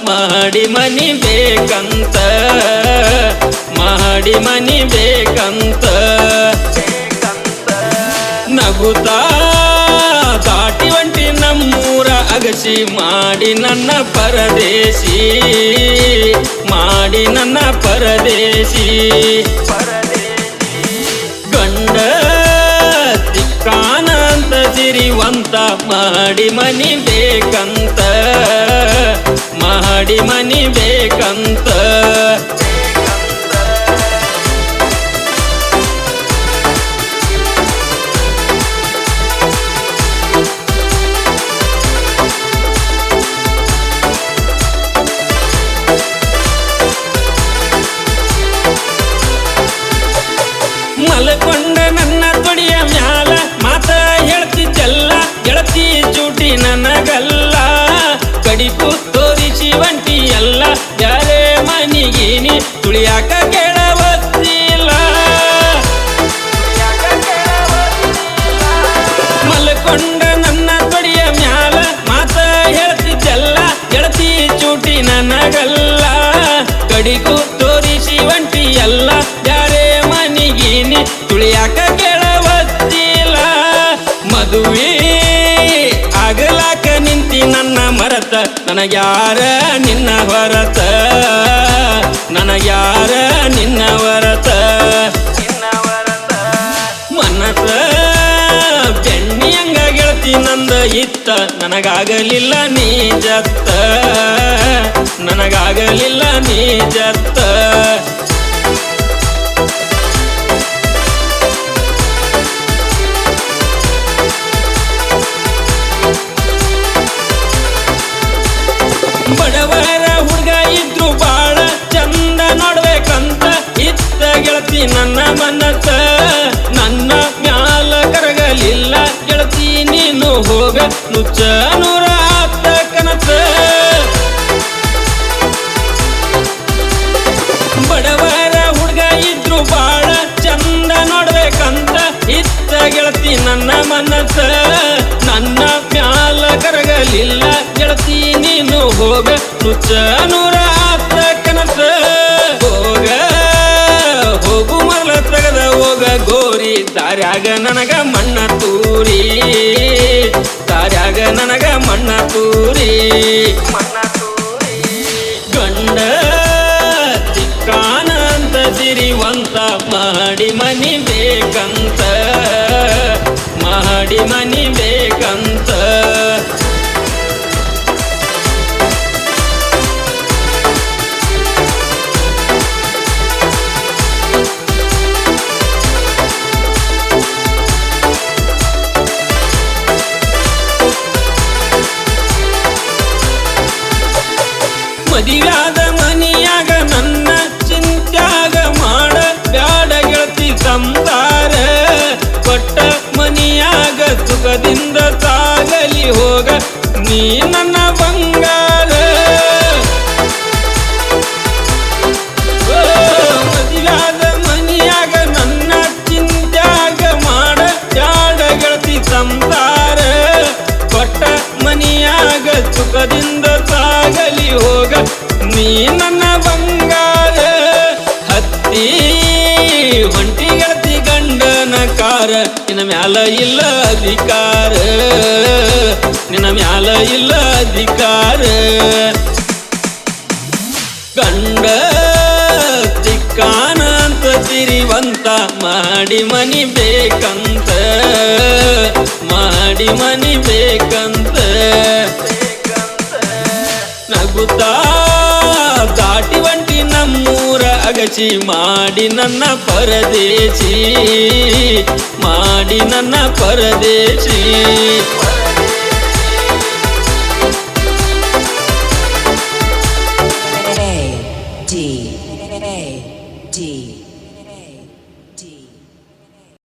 ಮಾಡಿ ಮನಿ ಬೇಕಂತ ಮಾಡಿ ಮನಿ ಬೇಕಂತ ನಗುತ್ತಾ ದಾಟಿ ಒಂಟಿ ನಮ್ಮೂರ ಅಗಸಿ ಮಾಡಿ ನನ್ನ ಪರದೇಶಿ ಮಾಡಿ ನನ್ನ ಪರದೇಶಿ ಗಂಡ ತಿಕ್ಕಾನ ಅಂತ ಸಿರಿವಂತ ಮಾಡಿ ಮನಿ ಬೇಕಂತ ಮಾಡಿ ಮನಿ ಬೇಕಂತ ಮಲಕೊಂಡ ನನ್ನ ತೊಡಿಯ ಮ್ಯಾಲ ಮಾತ ಹೇಳ್ತಿದ್ದೆಲ್ಲ ಗೆಳತಿ ಚೂಟಿ ನನಗಲ್ಲ ಕಡಿಕು ತೋರಿಸಿ ಒಂಟಿ ಎಲ್ಲ ಬ್ಯಾರೆ ಮನಿಗೀನಿ ತುಳಿಯಾಕ ಕೇಳವತ್ತಿಲ್ಲ ಮಲಕೊಂಡ ನನ್ನ ತೊಡಿಯ ಮ್ಯಾಲ ಮಾತ ಹೇಳ್ತಿದ್ದೆಲ್ಲ ಗೆಳತಿ ಚೂಟಿ ನನಗಲ್ಲ ಕಡಿಕು ತೋರಿಸಿ ಒಂಟಿ ಎಲ್ಲ ಬ್ಯಾರೆ ಮನಿಗೀನಿ ತುಳಿಯಾಕ ಕೇಳವತ್ತಿಲ್ಲ ಮದುವೆ ಆಗಲಾಕ ನಿಂತಿ ನನ್ನ ಮರತ ನನಗ್ಯಾರ ನಿನ್ನ ಹೊರತ ನನಗ್ಯಾರ ನಿನ್ನ ಹೊರತ ಮನಸ ಬೆಣ್ಣಿಯಂಗ ಗೆಳತಿ ನಂದ ಇತ್ತ ನನಗಾಗಲಿಲ್ಲ ನೀ ಜತ್ತ ನನಗಾಗಲಿಲ್ಲ ನೀ ಜತ್ತ ಬಡವರ ಹುಡುಗ ಇದ್ರು ಬಾಳ ಚಂದ ನೋಡ್ಬೇಕಂತ ಇತ್ತ ಗೆಳತಿ ನನ್ನ ಮನಸ ನನ್ನ ಮ್ಯಾಲ ಕರಗಲಿಲ್ಲ ಗೆಳತಿ ನೀನು ಹೋಗ ನುಚ್ಚ ನೂರ ಆಪ್ತ ಕನಸ ಬಡವರ ಹುಡುಗ ಇದ್ರು ಬಾಳ ಚಂದ ನೋಡ್ಬೇಕಂತ ಇತ್ತ ಗೆಳತಿ ನನ್ನ ಮನಸ ನನ್ನ ಮ್ಯಾಲ ಕರಗಲಿಲ್ಲ ಗೆಳತಿ ನೀನು ಹೋಗ ನುಚ್ಚ ನೂರ ಆಪ್ತ ಕನಸ ಹೋಗ ಹೋಗು ಮರಳ ತಗದ ಹೋಗ ಗೋರಿ ದಾರ್ಯಾಗ ನನಗ ಮಣ್ಣ ತೂರಿ ದಾರ್ಯಾಗ ನನಗ ಮಣ್ಣ ತೂರಿ ಗಂಡ ಚಿಕ್ಕಾನ ಅಂತ ಸಿರಿವಂತ ಮಾಡಿ ಮನಿ ಬೇಕಂತ ಮಾಡಿ ಮನಿ ಬೇಕಂತ ಮದಿವ್ಯಾದ ಮನಿಯಾಗ ನನ್ನ ಚಿಂತ್ಯಾಗ ಮಾಡ ಬ್ಯಾಡ ಗೆಳತಿ ಸಂಸಾರ ಕೊಟ್ಟ ಮನಿಯಾಗ ಸುಖದಿಂದ ಸಾಗಲಿ ಹೋಗ ನೀ ನನ್ನ ಬಂಗಾರ ಮದಿವ್ಯಾದ ಮನಿಯಾಗ ನನ್ನ ಚಿಂತ್ಯಾಗ ಮಾಡ ಬ್ಯಾಡ ಗೆಳತಿ ಸಂಸಾರ ಕೊಟ್ಟ ಮನಿಯಾಗ ಸುಖದಿಂದ ಸಾಗಲಿ ಹೋಗ ನೀ ನನ್ನ ಬಂಗಾರ ಹತ್ತಿ ಹೊಂಟಿ ಗೆಳತಿ ಗಂಡನ ಕಾರ ನಿನ್ನ ಮ್ಯಾಲ ಇಲ್ಲ ಅಧಿಕಾರ ನಿನ್ನ ಮ್ಯಾಲ ಇಲ್ಲ ಅಧಿಕಾರ ಗಂಡ ಚಿಕ್ಕಾನ ಅಂತ ಸಿರಿವಂತ ಮಾಡಿ ಮನಿ ಬೇಕಂತ ಮಾಡಿ ಮನಿ ಬೇಕಂತ ನಗುತ್ತಾ ದಾಟಿ ಒಂಟಿ ನಮ್ಮೂರ ಅಗಸಿ ಮಾಡಿ ನನ್ನ ಪರದೇಶಿ ಮಾಡಿ ನನ್ನ ಪರದೇಶಿ A D